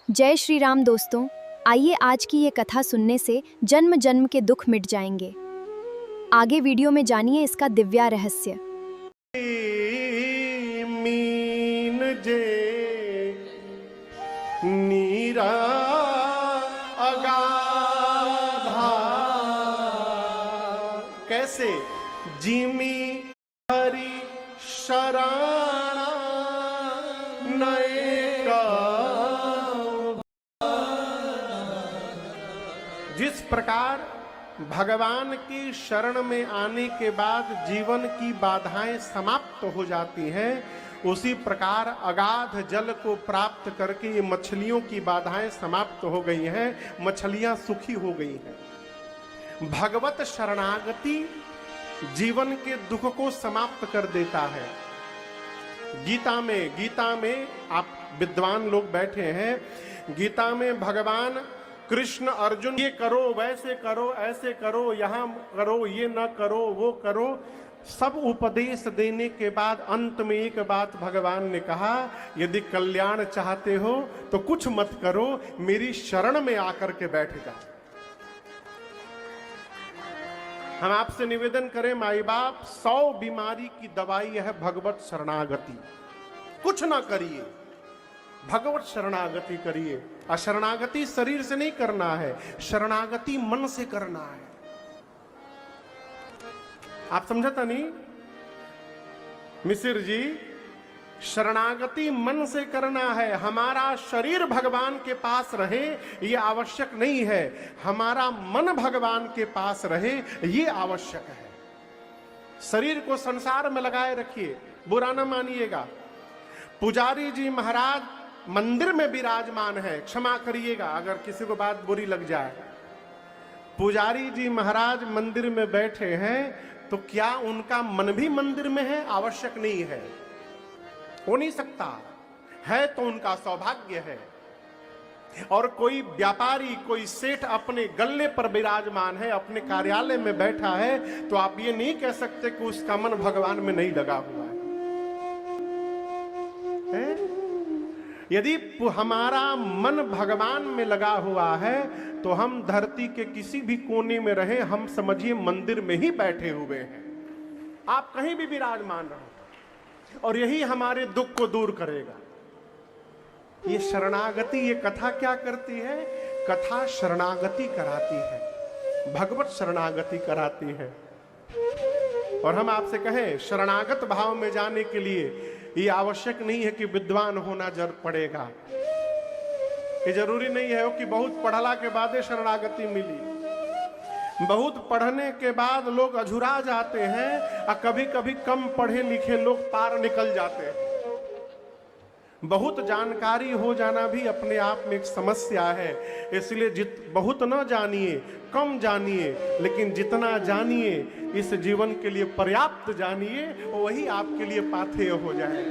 जय श्री राम दोस्तों। आइए आज की ये कथा सुनने से जन्म जन्म के दुख मिट जाएंगे। आगे वीडियो में जानिए इसका दिव्या रहस्य। मीन जे नीरा अगाधा कैसे जिमी हरि शरणा नए जिस प्रकार भगवान की शरण में आने के बाद जीवन की बाधाएं समाप्त हो जाती हैं, उसी प्रकार अगाध जल को प्राप्त करके ये मछलियों की बाधाएं समाप्त हो गई हैं, मछलियां सुखी हो गई हैं। भगवत शरणागति जीवन के दुख को समाप्त कर देता है। गीता में आप विद्वान लोग बैठे हैं, गीता में भगवान कृष्ण अर्जुन ये करो, वैसे करो, ऐसे करो, यहां करो, ये न करो, वो करो, सब उपदेश देने के बाद अंत में एक बात भगवान ने कहा, यदि कल्याण चाहते हो तो कुछ मत करो, मेरी शरण में आकर के बैठ जाओ। हम आपसे निवेदन करें माई बाप, 100 बीमारी की दवाई है भगवत शरणागति। कुछ ना करिए, भगवत शरणागति करिए। अशरणागति शरीर से नहीं करना है, शरणागति मन से करना है। आप समझता नहीं मिसिर जी? शरणागति मन से करना है। हमारा शरीर भगवान के पास रहे ये आवश्यक नहीं है, हमारा मन भगवान के पास रहे ये आवश्यक है। शरीर को संसार में लगाए रखिए, बुरा ना मानिएगा। पुजारी जी महाराज मंदिर में विराजमान है, क्षमा करिएगा अगर किसी को बात बुरी लग जाए। पुजारी जी महाराज मंदिर में बैठे हैं तो क्या उनका मन भी मंदिर में है? आवश्यक नहीं है, हो नहीं सकता है तो उनका सौभाग्य है। और कोई व्यापारी, कोई सेठ अपने गल्ले पर विराजमान है, अपने कार्यालय में बैठा है, तो आप ये नहीं कह सकते कि उसका मन भगवान में नहीं लगा हुआ है। यदि हमारा मन भगवान में लगा हुआ है तो हम धरती के किसी भी कोने में रहे, हम समझिए मंदिर में ही बैठे हुए हैं। आप कहीं भी विराजमान रहो और यही हमारे दुख को दूर करेगा। ये शरणागति, ये कथा क्या करती है? कथा शरणागति कराती है, भगवत शरणागति कराती है। और हम आपसे कहें, शरणागत भाव में जाने के लिए ये आवश्यक नहीं है कि विद्वान होना जरूर पड़ेगा। ये जरूरी नहीं है कि बहुत पढ़ला के बाद शरणागति मिली। बहुत पढ़ने के बाद लोग अझुरा जाते हैं और कभी कभी कम पढ़े लिखे लोग पार निकल जाते हैं। बहुत जानकारी हो जाना भी अपने आप में एक समस्या है। इसलिए बहुत न जानिए, कम जानिए, लेकिन जितना जानिए इस जीवन के लिए पर्याप्त जानिए, वही आपके लिए पाथेय हो जाए।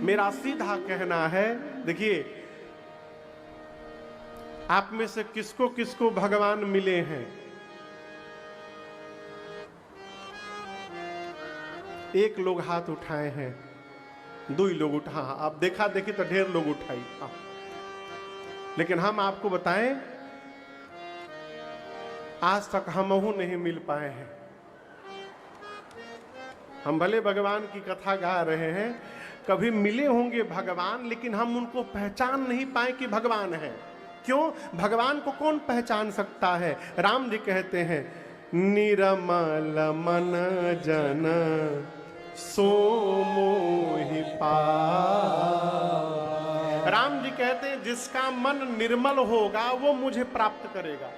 मेरा सीधा कहना है, देखिए आप में से किसको किसको भगवान मिले हैं? एक लोग हाथ उठाए हैं, 2 लोग उठा, आप देखा देखी तो ढेर लोग उठाई। लेकिन हम आपको बताएं, आज तक हमहू नहीं मिल पाए हैं। हम भले भगवान की कथा गा रहे हैं, कभी मिले होंगे भगवान, लेकिन हम उनको पहचान नहीं पाए कि भगवान है। क्यों? भगवान को कौन पहचान सकता है? राम जी कहते हैं, निरमल मन जन सो मोहि पार। राम जी कहते हैं, जिसका मन निर्मल होगा वो मुझे प्राप्त करेगा।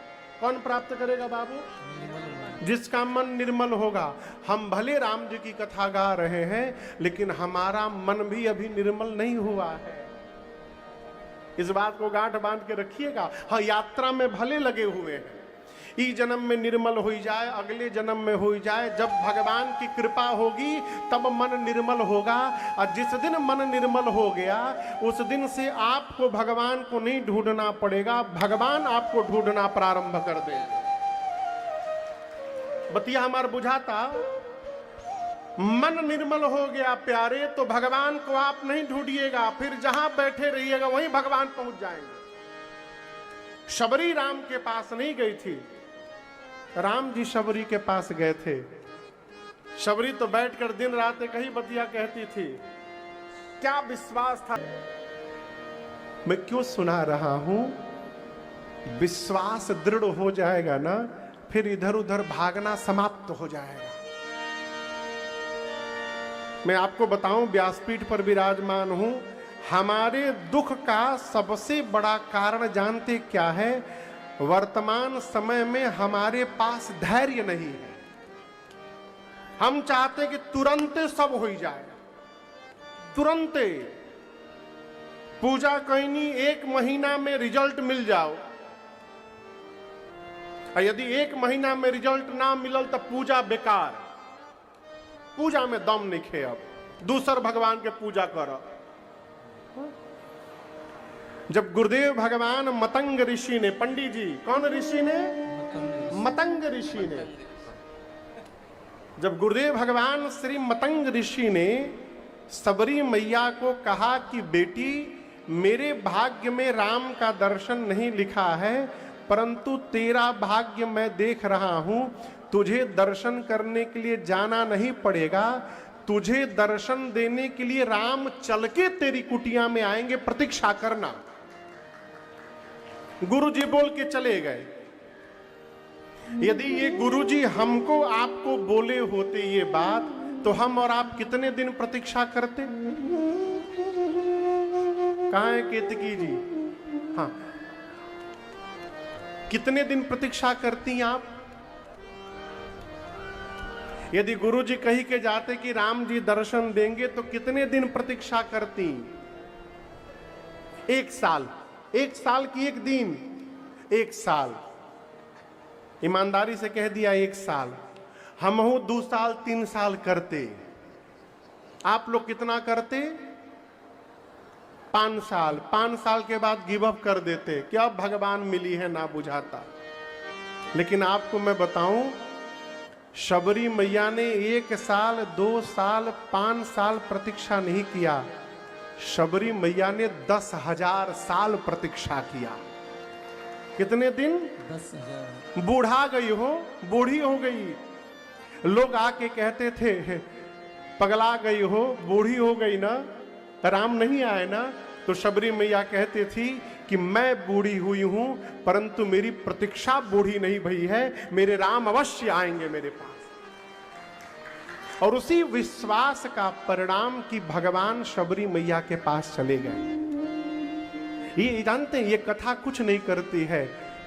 कौन प्राप्त करेगा बाबू? जिसका मन निर्मल होगा। हम भले राम जी की कथा गा रहे हैं, लेकिन हमारा मन भी अभी निर्मल नहीं हुआ है। इस बात को गांठ बांध के रखिएगा। हाँ, यात्रा में भले लगे हुए हैं, इस जन्म में निर्मल हो जाए, अगले जन्म में हो जाए। जब भगवान की कृपा होगी तब मन निर्मल होगा। और जिस दिन मन निर्मल हो गया, उस दिन से आपको भगवान को नहीं ढूंढना पड़ेगा, भगवान आपको ढूंढना प्रारंभ कर देगा। बतिया हमार बुझाता। मन निर्मल हो गया प्यारे तो भगवान को आप नहीं ढूंढिएगा, फिर जहां बैठे रहिएगा वहीं भगवान पहुंच जाएंगे। शबरी राम के पास नहीं गई थी, राम जी शबरी के पास गए थे। शबरी तो बैठकर दिन रात कहीं बतिया कहती थी। क्या विश्वास था, मैं क्यों सुना रहा हूं, विश्वास दृढ़ हो जाएगा ना, फिर इधर उधर भागना समाप्त हो जाएगा। मैं आपको बताऊं, व्यासपीठ पर विराजमान हूं, हमारे दुख का सबसे बड़ा कारण जानते क्या है? वर्तमान समय में हमारे पास धैर्य नहीं है। हम चाहते कि तुरंत सब हो जाए, तुरंत पूजा कहनी 1 महीना में रिजल्ट मिल जाओ, और यदि 1 महीना में रिजल्ट ना मिलल तो पूजा बेकार, पूजा में दम नहीं खे, अब दूसर भगवान के पूजा करो। जब गुरुदेव भगवान मतंग ऋषि ने, पंडित जी कौन ऋषि ने? मतंग ऋषि ने। जब गुरुदेव भगवान श्री मतंग ऋषि ने सबरी मैया को कहा कि बेटी मेरे भाग्य में राम का दर्शन नहीं लिखा है, परंतु तेरा भाग्य मैं देख रहा हूं, तुझे दर्शन करने के लिए जाना नहीं पड़ेगा, तुझे दर्शन देने के लिए राम चल के तेरी कुटिया में आएंगे, प्रतीक्षा करना। गुरुजी बोल के चले गए। यदि ये गुरुजी हमको आपको बोले होते ये बात, तो हम और आप कितने दिन प्रतीक्षा करते? कहां है केतकी जी? हाँ, कितने दिन प्रतीक्षा करती आप? यदि गुरुजी कही के जाते कि राम जी दर्शन देंगे तो कितने दिन प्रतीक्षा करती? 1 साल। 1 साल की 1 दिन, 1 साल। ईमानदारी से कह दिया 1 साल। हम 2 साल 3 साल करते। आप लोग कितना करते? 5 साल। 5 साल के बाद गिव अप कर देते, क्या भगवान मिली है ना बुझाता। लेकिन आपको मैं बताऊं, शबरी मैया ने 1 साल 2 साल 5 साल प्रतीक्षा नहीं किया, शबरी मैया ने 10,000 साल प्रतीक्षा किया। कितने दिन? 10,000। बूढ़ा गई हो, बूढ़ी हो गई। लोग आके कहते थे पगला गई हो, बूढ़ी हो गई ना, राम नहीं आए ना, तो शबरी मैया कहती थी कि मैं बूढ़ी हुई हूं, परंतु मेरी प्रतीक्षा बूढ़ी नहीं भई है, मेरे राम अवश्य आएंगे मेरे पास। और उसी विश्वास का परिणाम कि भगवान शबरी मैया के पास चले गए। ये जानते हैं, ये कथा कुछ नहीं करती है,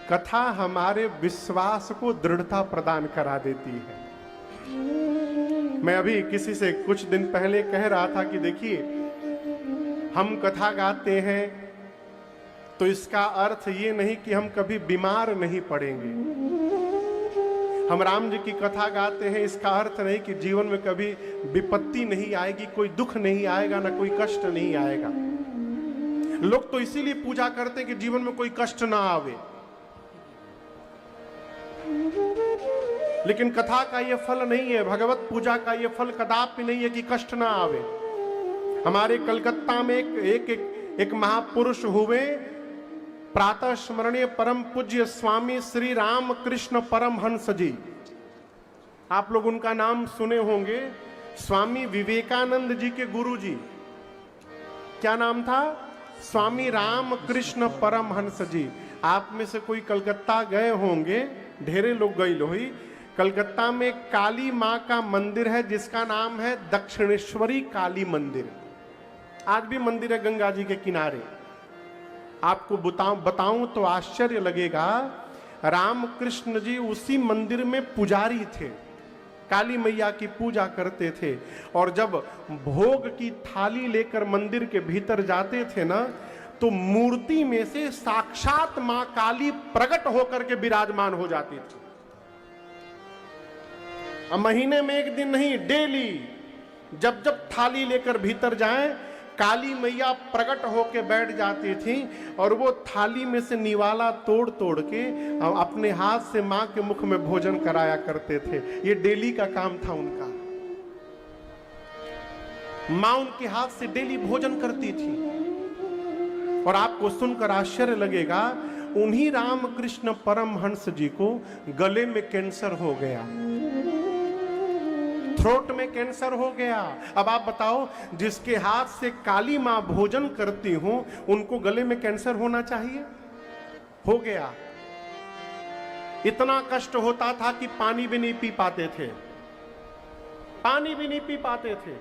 कथा हमारे विश्वास को दृढ़ता प्रदान करा देती है। मैं अभी किसी से कुछ दिन पहले कह रहा था कि देखिए, हम कथा गाते हैं तो इसका अर्थ ये नहीं कि हम कभी बीमार नहीं पड़ेंगे। हम राम जी की कथा गाते हैं, इसका अर्थ नहीं कि जीवन में कभी विपत्ति नहीं आएगी, कोई दुख नहीं आएगा, ना कोई कष्ट नहीं आएगा। लोग तो इसीलिए पूजा करते हैं कि जीवन में कोई कष्ट ना आवे। लेकिन कथा का यह फल नहीं है, भगवत पूजा का यह फल कदापि नहीं है कि कष्ट ना आवे। हमारे कलकत्ता में एक महापुरुष हुए, प्रातः स्मरणीय परम पूज्य स्वामी श्री राम कृष्ण परमहंस जी। आप लोग उनका नाम सुने होंगे। स्वामी विवेकानंद जी के गुरु जी। क्या नाम था? स्वामी राम कृष्ण परमहंस जी। आप में से कोई कलकत्ता गए होंगे, ढेरे लोग गए लोही। कलकत्ता में काली माँ का मंदिर है जिसका नाम है दक्षिणेश्वरी काली मंदिर। आज भी मंदिर है गंगा जी के किनारे। आपको बताऊं तो आश्चर्य लगेगा, रामकृष्ण जी उसी मंदिर में पुजारी थे, काली मैया की पूजा करते थे। और जब भोग की थाली लेकर मंदिर के भीतर जाते थे ना, तो मूर्ति में से साक्षात मां काली प्रकट होकर के विराजमान हो जाती थी। अब महीने में 1 दिन नहीं, डेली जब जब थाली लेकर भीतर जाएं, काली मैया प्रकट होके बैठ जाती थी और वो थाली में से निवाला तोड़ तोड़ के अपने हाथ से मां के मुख में भोजन कराया करते थे। ये डेली का काम था उनका। मां उनके हाथ से डेली भोजन करती थी। और आपको सुनकर आश्चर्य लगेगा, उन्हीं रामकृष्ण परमहंस जी को गले में कैंसर हो गया, थ्रोट में कैंसर हो गया। अब आप बताओ, जिसके हाथ से काली मां भोजन करती हूं, उनको गले में कैंसर होना चाहिए? हो गया। इतना कष्ट होता था कि पानी भी नहीं पी पाते थे, पानी भी नहीं पी पाते थे।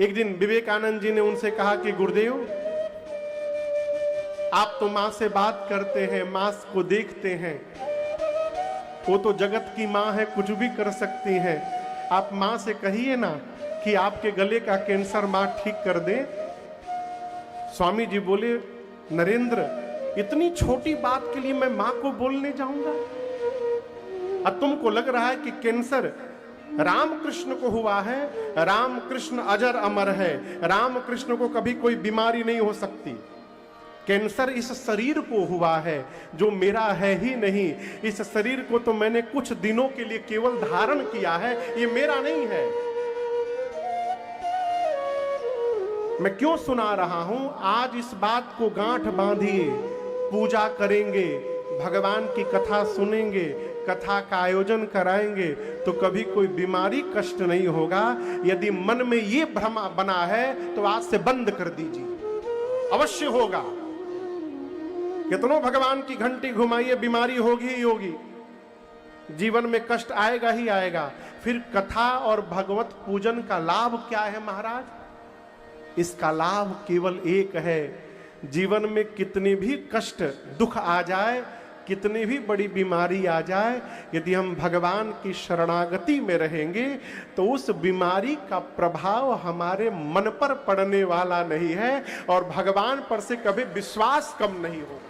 एक दिन विवेकानंद जी ने उनसे कहा कि गुरुदेव, आप तो मां से बात करते हैं, मां को देखते हैं, वो तो जगत की मां है, कुछ भी कर सकती है। आप मां से कहिए ना कि आपके गले का कैंसर मां ठीक कर दे। स्वामी जी बोले, नरेंद्र, इतनी छोटी बात के लिए मैं मां को बोलने जाऊंगा? अब तुमको लग रहा है कि कैंसर रामकृष्ण को हुआ है? रामकृष्ण अजर अमर है, रामकृष्ण को कभी कोई बीमारी नहीं हो सकती। कैंसर इस शरीर को हुआ है जो मेरा है ही नहीं। इस शरीर को तो मैंने कुछ दिनों के लिए केवल धारण किया है, ये मेरा नहीं है। मैं क्यों सुना रहा हूं? आज इस बात को गांठ बांधिए, पूजा करेंगे, भगवान की कथा सुनेंगे, कथा का आयोजन कराएंगे, तो कभी कोई बीमारी कष्ट नहीं होगा। यदि मन में ये भ्रम बना है तो आज से बंद कर दीजिए, अवश्य होगा। कितनों भगवान की घंटी घुमाइए, बीमारी होगी ही होगी, जीवन में कष्ट आएगा ही आएगा। फिर कथा और भगवत पूजन का लाभ क्या है महाराज? इसका लाभ केवल एक है, जीवन में कितने भी कष्ट दुख आ जाए, कितनी भी बड़ी बीमारी आ जाए, यदि हम भगवान की शरणागति में रहेंगे तो उस बीमारी का प्रभाव हमारे मन पर पड़ने वाला नहीं है और भगवान पर से कभी विश्वास कम नहीं होगा।